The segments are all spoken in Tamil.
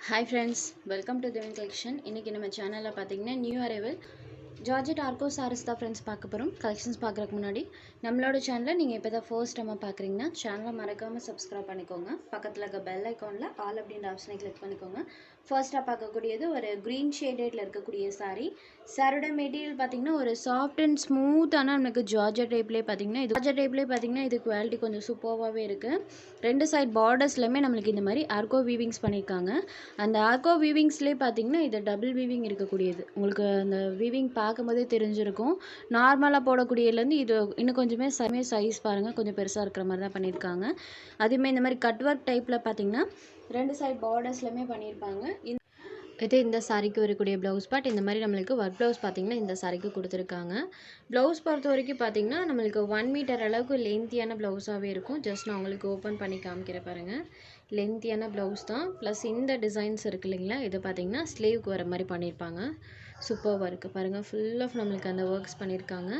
Hi friends, welcome to Devin Collection. இன்னைக்கு நம்ம சேனல்ல பாத்தீங்கன்னா நியூ அரைவல் ஜார்ஜெட் ஆர்கோ சாரீஸ் தான் ஃப்ரெண்ட்ஸ் பார்க்க போகிறோம். கலெக்ஷன்ஸ் பார்க்குறதுக்கு முன்னாடி நம்மளோட சேனலில் நீங்கள் இப்போ தான் ஃபர்ஸ்ட் டைமாக பார்க்குறீங்கன்னா சேனலை மறக்காமல் சப்ஸ்கிரைப் பண்ணிக்கோங்க. பக்கத்தில் இருக்க பெல் ஐக்கானில் ஆல் அப்படின்ற ஆப்ஷனை கிளிக் பண்ணிக்கோங்க. ஃபர்ஸ்ட்டாக பார்க்கக்கூடியது ஒரு க்ரீன் ஷேடடில் இருக்கக்கூடிய சாரியோட மெட்டீரியல் பார்த்தீங்கன்னா ஒரு சாஃப்ட் அண்ட் ஸ்மூத்தான நமக்கு ஜார்ஜெட் டைப்லேயே பார்த்தீங்கன்னா இது குவாலிட்டி கொஞ்சம் சூப்பராகவே இருக்குது. ரெண்டு சைட் பார்டர்ஸ்லையுமே நம்மளுக்கு இந்த மாதிரி ஆர்கோ வீவிங்ஸ் பண்ணியிருக்காங்க. அந்த ஆர்கோ வீவிங்ஸ்லேயே பார்த்தீங்கன்னா இது டபுள் வீவிங் இருக்கக்கூடியது. உங்களுக்கு அந்த வீவிங் பார்க்கும்போதே தெரிஞ்சிருக்கும். நார்மலாக போடக்கூடியதுலேருந்து இது இன்னும் கொஞ்சமே சைஸ் பாருங்கள், கொஞ்சம் பெருசாக இருக்கிற மாதிரி தான் பண்ணியிருக்காங்க. அதுவுமே இந்த மாதிரி கட் ஒர்க் டைப்பில் பார்த்தீங்கன்னா ரெண்டு சைட் பார்டர்ஸ்லையுமே பண்ணியிருப்பாங்க. இது இந்த சாரிக்கு வரக்கூடிய ப்ளவுஸ் பார்ட். இந்த மாதிரி நம்மளுக்கு ஒர்க் ப்ளவுஸ் பார்த்தீங்கன்னா இந்த சாரிக்கு கொடுத்துருக்காங்க. ப்ளவுஸ் பொறுத்த வரைக்கும் பார்த்தீங்கன்னா நம்மளுக்கு 1 மீட்டர் அளவுக்கு லென்த்தியான ப்ளவுஸாகவே இருக்கும். ஜஸ்ட் நான் உங்களுக்கு ஓப்பன் பண்ணி காமிக்கிறேன் பாருங்கள். லென்த்தியான ப்ளவுஸ் தான். ப்ளஸ் இந்த டிசைன்ஸ் இருக்குது இல்லைங்களா, இது பார்த்தீங்கன்னா ஸ்லீவுக்கு வர மாதிரி பண்ணியிருப்பாங்க. சூப்பராக இருக்குது பாருங்கள். ஃபுல் ஆஃப் நம்மளுக்கு அந்த ஒர்க்ஸ் பண்ணியிருக்காங்க.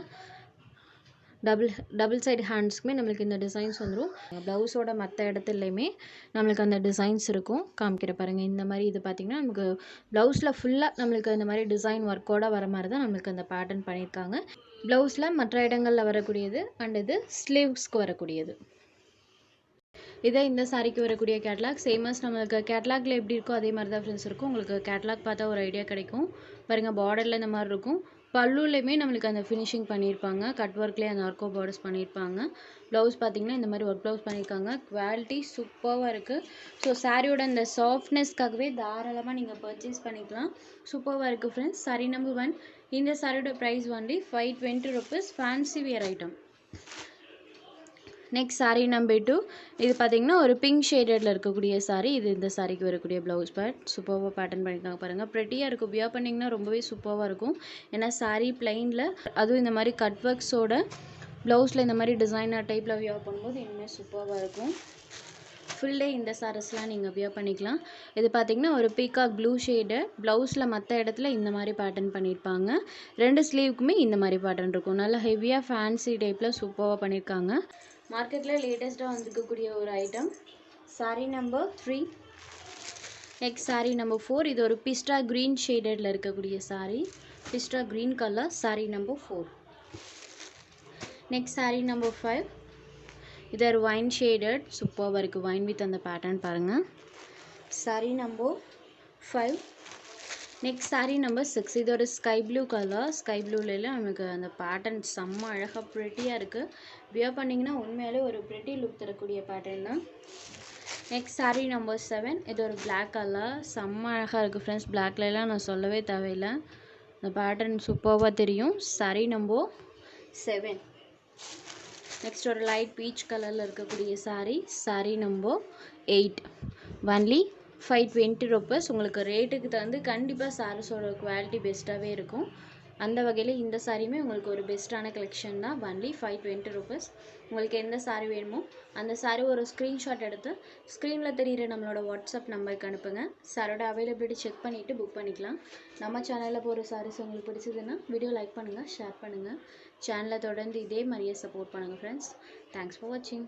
டபுள் சைடு ஹேண்ட்ஸ்க்குமே நம்மளுக்கு இந்த டிசைன்ஸ் வந்துடும். ப்ளவுஸோட மற்ற இடத்துலையுமே நம்மளுக்கு அந்த டிசைன்ஸ் இருக்கும். காமிக்கிற பாருங்கள். இந்த மாதிரி இது பார்த்திங்கன்னா நமக்கு ப்ளவுஸில் ஃபுல்லாக நம்மளுக்கு இந்த மாதிரி டிசைன் ஒர்க்கோடு வர மாதிரி தான் நம்மளுக்கு அந்த பேட்டர்ன் பண்ணியிருக்காங்க. ப்ளவுஸில் மற்ற இடங்களில் வரக்கூடியது அண்ட் இது ஸ்லீவ்ஸ்க்கு வரக்கூடியது. இதே இந்த சாரிக்கு வரக்கூடிய கேட்லாக் சேமஸ் நம்மளுக்கு கேட்லாகில் எப்படி இருக்கோ அதே மாதிரி தான் ஃப்ரெண்ட்ஸ் இருக்கும். உங்களுக்கு கேட்லாக் பார்த்தா ஒரு ஐடியா கிடைக்கும் பாருங்கள். பார்டரில் இந்த மாதிரி இருக்கும். பல்லுலையுமே நம்மளுக்கு அந்த ஃபினிஷிங் பண்ணியிருப்பாங்க. கட் ஒர்க்லேயே அந்த ஆர்கோ பார்டர்ஸ் பண்ணியிருப்பாங்க. ப்ளவுஸ் பார்த்திங்கன்னா இந்த மாதிரி ஒர்க் ப்ளவுஸ் பண்ணியிருக்காங்க. குவாலிட்டி சூப்பராக இருக்குது. ஸோ சாரியோட அந்த சாஃப்ட்னஸ்க்காகவே தாராளமாக நீங்கள் பர்ச்சேஸ் பண்ணிக்கலாம். சூப்பராக இருக்குது ஃப்ரெண்ட்ஸ். Sorry number 1. இந்த சாரியோட price only 520 rupees. Fancy wear item. Next sari number 2. இது பார்த்தீங்கன்னா ஒரு பிங்க் ஷேடடில் இருக்கக்கூடிய சாரீ. இது இந்த சாரிக்கு வரக்கூடிய ப்ளவுஸ் பார்ட். சூப்பராக பேட்டர்ன் பண்ணியிருக்காங்க பாருங்கள். ப்ரெட்டியாக இருக்கும். வியர் பண்ணிங்கன்னா ரொம்பவே சூப்பராக இருக்கும். ஏன்னா சாரீ பிளைனில் அதுவும் இந்த மாதிரி கட் ஒர்க்ஸோட ப்ளவுஸில் இந்த மாதிரி டிசைனர் டைப்பில் வியர் பண்ணும்போது இன்னுமே சூப்பராக இருக்கும். ஃபுல் டே இந்த சாரீஸ்லாம் நீங்கள் வியர் பண்ணிக்கலாம். இது பார்த்திங்கன்னா ஒரு பீகாக் ப்ளூ ஷேடு. ப்ளவுஸில் மற்ற இடத்துல இந்த மாதிரி பேட்டர்ன் பண்ணியிருப்பாங்க. ரெண்டு ஸ்லீவுக்குமே இந்த மாதிரி பேட்டர்ன் இருக்கும். நல்லா ஹெவியாக ஃபேன்சி டைப்பில் சூப்பராக பண்ணியிருக்காங்க. மார்க்கெட்டில் லேட்டஸ்ட்டாக வந்துருக்கக்கூடிய ஒரு item. Sari number 3. Next sari number 4. இது ஒரு பிஸ்டா க்ரீன் ஷேடடில் இருக்கக்கூடிய sari. பிஸ்டா green colour. Sari number 4. Next sari number 5. இது ஒரு வைன் ஷேடட். சூப்பராக இருக்குது. வைன் வித் அந்த பேட்டர்ன் பாருங்கள். Sari number 5. Next sari number 6. இது ஒரு ஸ்கை ப்ளூ கலர். ஸ்கை ப்ளூவில் நமக்கு அந்த பேட்டர்ன் செம்ம அழகாக ப்ரெட்டியாக இருக்குது. வியர் பண்ணிங்கன்னா உண்மையாலே ஒரு ப்ரெட்டி லுக் தரக்கூடிய பேட்டர்ன் தான். Next sari number 7. இது ஒரு பிளாக் கலர். செம்ம அழகாக இருக்குது ஃப்ரெண்ட்ஸ். பிளாக்லலாம் நான் சொல்லவே தேவையில்லை. இந்த பேட்டர்ன் சூப்பராக தெரியும். சாரீ நம்பர் 7. நெக்ஸ்ட் ஒரு லைட் பீச் கலரில் இருக்கக்கூடிய sari. Sari number 8. Only 520 rupees. உங்களுக்கு ரேட்டுக்கு தகுந்து கண்டிப்பாக சாரீஸோட குவாலிட்டி பெஸ்ட்டாகவே இருக்கும். அந்த வகையில் இந்த சாரியுமே உங்களுக்கு ஒரு பெஸ்ட்டான கலெக்ஷன் தான். Only 520 rupees. உங்களுக்கு எந்த சாரீ வேணுமோ அந்த சாரீ ஒரு ஸ்க்ரீன்ஷாட் எடுத்து ஸ்க்ரீனில் தெரிகிற நம்மளோட வாட்ஸ்அப் நம்பருக்கு அனுப்புங்க. சாரோட அவைலபிலிட்டி செக் பண்ணிவிட்டு புக் பண்ணிக்கலாம். நம்ம சேனலில் போகிற சாரீஸ் உங்களுக்கு பிடிச்சதுன்னா வீடியோ லைக் பண்ணுங்கள், ஷேர் பண்ணுங்கள். சேனலை தொடர்ந்து இதே மாதிரியே சப்போர்ட் பண்ணுங்கள் ஃப்ரெண்ட்ஸ். தேங்க்ஸ் ஃபார் வாட்சிங்.